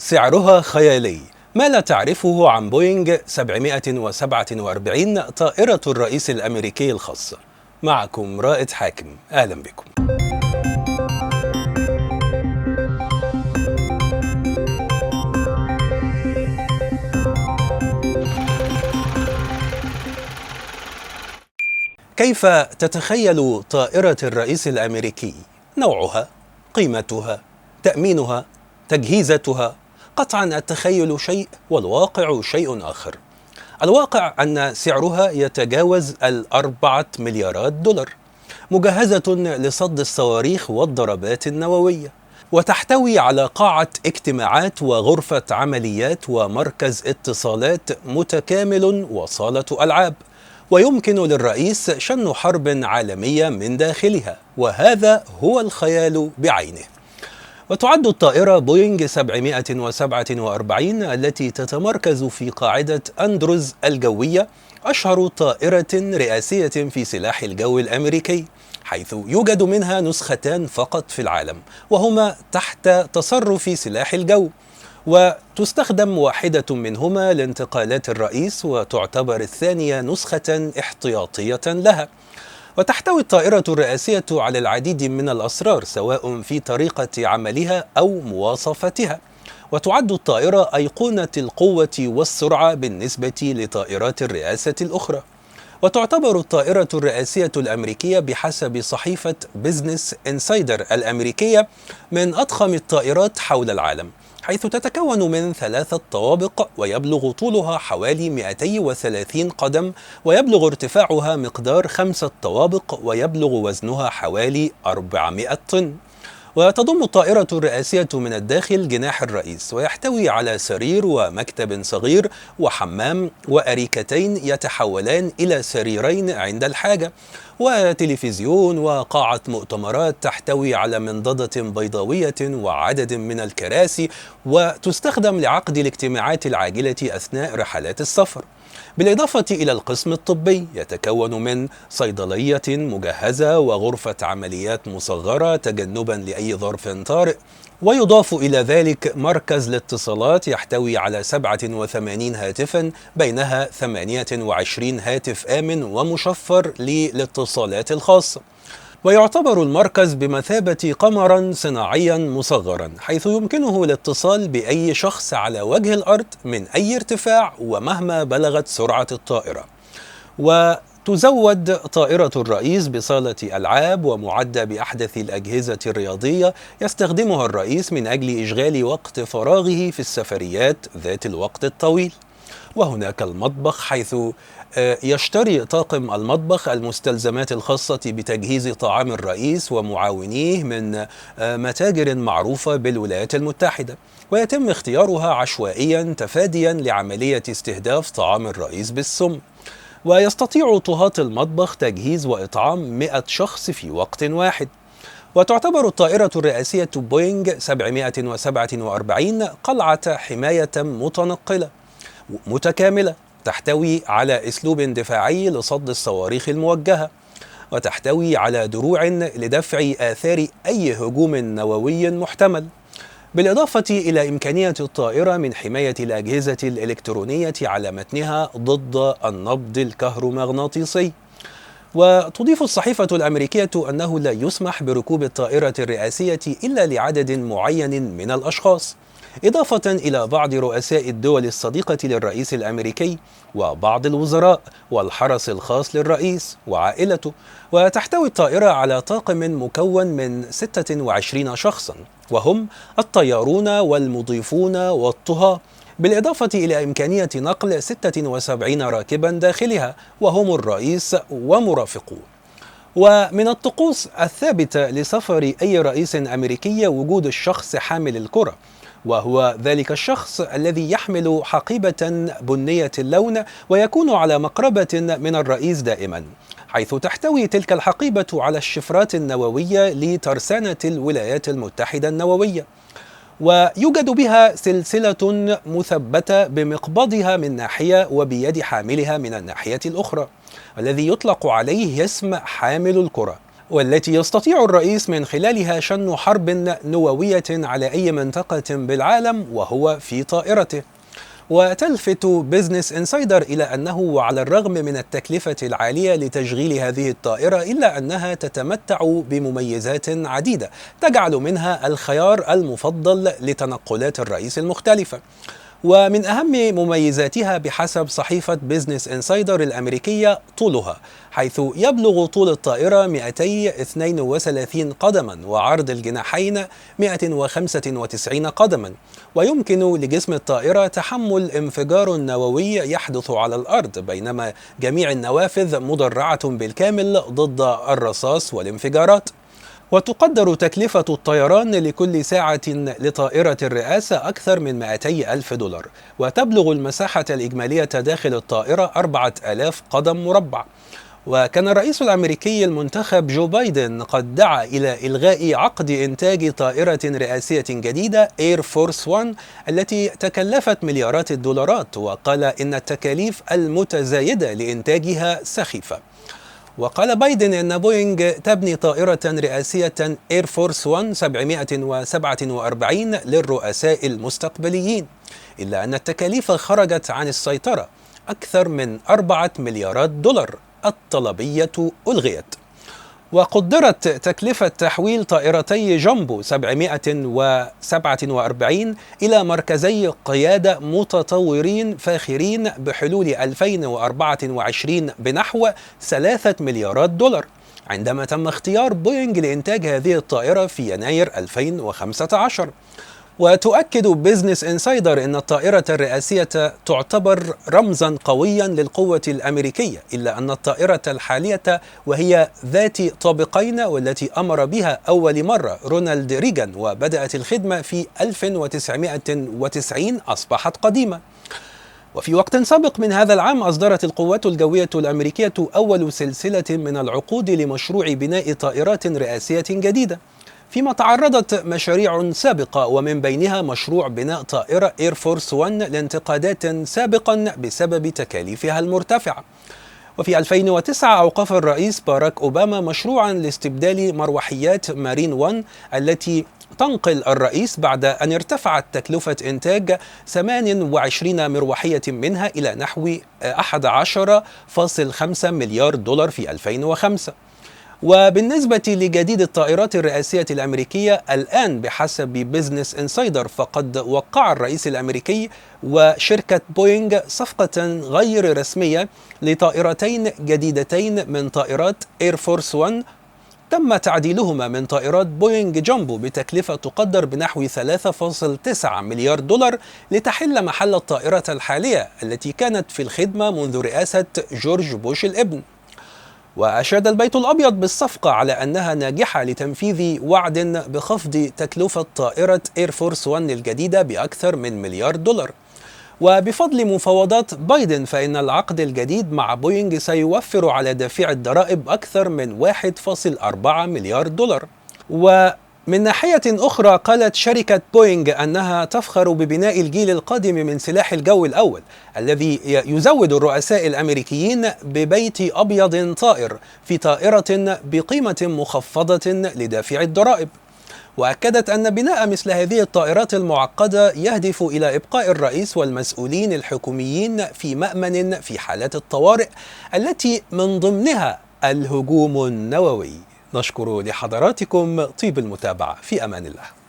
سعرها خيالي. ما لا تعرفه عن بوينغ 747 طائرة الرئيس الأمريكي الخاصة. معكم رائد حاكم، أهلا بكم. كيف تتخيل طائرة الرئيس الأمريكي؟ نوعها، قيمتها، تأمينها، تجهيزاتها. قطعا التخيل شيء والواقع شيء آخر. الواقع أن سعرها يتجاوز $4 مليارات، مجهزة لصد الصواريخ والضربات النووية، وتحتوي على قاعة اجتماعات وغرفة عمليات ومركز اتصالات متكامل وصالة ألعاب، ويمكن للرئيس شن حرب عالمية من داخلها، وهذا هو الخيال بعينه. وتعد الطائرة بوينغ 747 التي تتمركز في قاعدة أندروز الجوية أشهر طائرة رئاسية في سلاح الجو الأمريكي، حيث يوجد منها نسختان فقط في العالم، وهما تحت تصرف سلاح الجو، وتستخدم واحدة منهما لانتقالات الرئيس، وتعتبر الثانية نسخة احتياطية لها. وتحتوي الطائرة الرئاسية على العديد من الأسرار، سواء في طريقة عملها أو مواصفاتها. وتعد الطائرة أيقونة القوة والسرعة بالنسبة لطائرات الرئاسة الأخرى. وتعتبر الطائرة الرئاسية الأمريكية بحسب صحيفة بيزنس إنسايدر الأمريكية من أضخم الطائرات حول العالم، حيث تتكون من 3 طوابق، ويبلغ طولها حوالي 230 قدم، ويبلغ ارتفاعها مقدار 5 طوابق، ويبلغ وزنها حوالي 400 طن. وتضم الطائرة الرئاسية من الداخل جناح الرئيس، ويحتوي على سرير ومكتب صغير وحمام وأريكتين يتحولان إلى سريرين عند الحاجة، وتلفزيون وقاعة مؤتمرات تحتوي على منضدة بيضاوية وعدد من الكراسي، وتستخدم لعقد الاجتماعات العاجلة أثناء رحلات السفر. بالإضافة إلى القسم الطبي، يتكون من صيدلية مجهزة وغرفة عمليات مصغرة تجنبا لأي ظرف طارئ، ويضاف إلى ذلك مركز الاتصالات يحتوي على 87 هاتفا، بينها 28 هاتف آمن ومشفر للاتصالات الخاصة. ويعتبر المركز بمثابة قمرا صناعيا مصغرا، حيث يمكنه الاتصال بأي شخص على وجه الأرض من أي ارتفاع ومهما بلغت سرعة الطائرة. وتزود طائرة الرئيس بصالة ألعاب ومعدة بأحدث الأجهزة الرياضية يستخدمها الرئيس من أجل إشغال وقت فراغه في السفريات ذات الوقت الطويل. وهناك المطبخ، حيث يشتري طاقم المطبخ المستلزمات الخاصة بتجهيز طعام الرئيس ومعاونيه من متاجر معروفة بالولايات المتحدة، ويتم اختيارها عشوائيا تفاديا لعملية استهداف طعام الرئيس بالسم. ويستطيع طهاة المطبخ تجهيز وإطعام 100 شخص في وقت واحد. وتعتبر الطائرة الرئاسية بوينغ 747 قلعة حماية متنقلة متكاملة، تحتوي على أسلوب دفاعي لصد الصواريخ الموجهة، وتحتوي على دروع لدفع آثار أي هجوم نووي محتمل، بالإضافة إلى إمكانية الطائرة من حماية الأجهزة الإلكترونية على متنها ضد النبض الكهرومغناطيسي. وتضيف الصحيفة الأمريكية أنه لا يسمح بركوب الطائرة الرئاسية إلا لعدد معين من الأشخاص، إضافة إلى بعض رؤساء الدول الصديقة للرئيس الأمريكي وبعض الوزراء والحرس الخاص للرئيس وعائلته. وتحتوي الطائرة على طاقم مكون من 26 شخصا، وهم الطيارون والمضيفون والطهاة، بالإضافة إلى إمكانية نقل 76 راكبا داخلها، وهم الرئيس ومرافقوه. ومن الطقوس الثابتة لسفر أي رئيس أمريكي وجود الشخص حامل الكرة، وهو ذلك الشخص الذي يحمل حقيبة بنية اللون ويكون على مقربة من الرئيس دائما، حيث تحتوي تلك الحقيبة على الشفرات النووية لترسانة الولايات المتحدة النووية، ويوجد بها سلسلة مثبتة بمقبضها من ناحية وبيد حاملها من الناحية الأخرى، الذي يطلق عليه اسم حامل الكرة، والتي يستطيع الرئيس من خلالها شن حرب نووية على أي منطقة بالعالم وهو في طائرته. وتلفت بيزنس انسايدر إلى أنه وعلى الرغم من التكلفة العالية لتشغيل هذه الطائرة إلا أنها تتمتع بمميزات عديدة تجعل منها الخيار المفضل لتنقلات الرئيس المختلفة. ومن أهم مميزاتها بحسب صحيفة بيزنس انسايدر الأمريكية طولها، حيث يبلغ طول الطائرة 232 قدما وعرض الجناحين 195 قدما، ويمكن لجسم الطائرة تحمل انفجار نووي يحدث على الأرض، بينما جميع النوافذ مدرعة بالكامل ضد الرصاص والانفجارات. وتقدر تكلفة الطيران لكل ساعة لطائرة الرئاسة أكثر من 200 ألف دولار، وتبلغ المساحة الإجمالية داخل الطائرة 4000 قدم مربع. وكان الرئيس الأمريكي المنتخب جو بايدن قد دعا إلى إلغاء عقد إنتاج طائرة رئاسية جديدة إير فورس 1 التي تكلفت مليارات الدولارات، وقال إن التكاليف المتزايدة لإنتاجها سخيفة. وقال بايدن إن بوينغ تبني طائرة رئاسية إير فورس 1 747 للرؤساء المستقبليين، إلا أن التكاليف خرجت عن السيطرة، أكثر من 4 مليارات دولار. الطلبية ألغيت. وقدرت تكلفة تحويل طائرتي جامبو 747 إلى مركزي قيادة متطورين فاخرين بحلول 2024 بنحو 3 مليارات دولار، عندما تم اختيار بوينغ لإنتاج هذه الطائرة في يناير 2015. وتؤكد بيزنس انسايدر أن الطائرة الرئاسية تعتبر رمزا قويا للقوة الأمريكية، إلا أن الطائرة الحالية وهي ذات طابقين والتي أمر بها أول مرة رونالد ريغان وبدأت الخدمة في 1990 أصبحت قديمة. وفي وقت سابق من هذا العام أصدرت القوات الجوية الأمريكية أول سلسلة من العقود لمشروع بناء طائرات رئاسية جديدة، فيما تعرضت مشاريع سابقة ومن بينها مشروع بناء طائرة إير فورس 1 لانتقادات سابقا بسبب تكاليفها المرتفعة. وفي 2009 أوقف الرئيس باراك أوباما مشروعا لاستبدال مروحيات مارين 1 التي تنقل الرئيس بعد أن ارتفعت تكلفة إنتاج 28 مروحية منها إلى نحو 11.5 مليار دولار في 2005. وبالنسبة لجديد الطائرات الرئاسية الأمريكية الآن بحسب بيزنس انسايدر، فقد وقع الرئيس الأمريكي وشركة بوينغ صفقة غير رسمية لطائرتين جديدتين من طائرات إير فورس 1 تم تعديلهما من طائرات بوينغ جامبو بتكلفة تقدر بنحو 3.9 مليار دولار لتحل محل الطائرة الحالية التي كانت في الخدمة منذ رئاسة جورج بوش الابن. وأشاد البيت الأبيض بالصفقة على أنها ناجحة لتنفيذ وعد بخفض تكلفة طائرة إير فورس 1 الجديدة بأكثر من مليار دولار. وبفضل مفاوضات بايدن فإن العقد الجديد مع بوينغ سيوفر على دافع الضرائب أكثر من 1.4 مليار دولار. ومن ناحية أخرى قالت شركة بوينغ أنها تفخر ببناء الجيل القادم من سلاح الجو الأول الذي يزود الرؤساء الأمريكيين ببيت أبيض طائر في طائرة بقيمة مخفضة لدافع الضرائب. وأكدت أن بناء مثل هذه الطائرات المعقدة يهدف إلى إبقاء الرئيس والمسؤولين الحكوميين في مأمن في حالات الطوارئ التي من ضمنها الهجوم النووي. نشكر لحضراتكم طيب المتابعة، في أمان الله.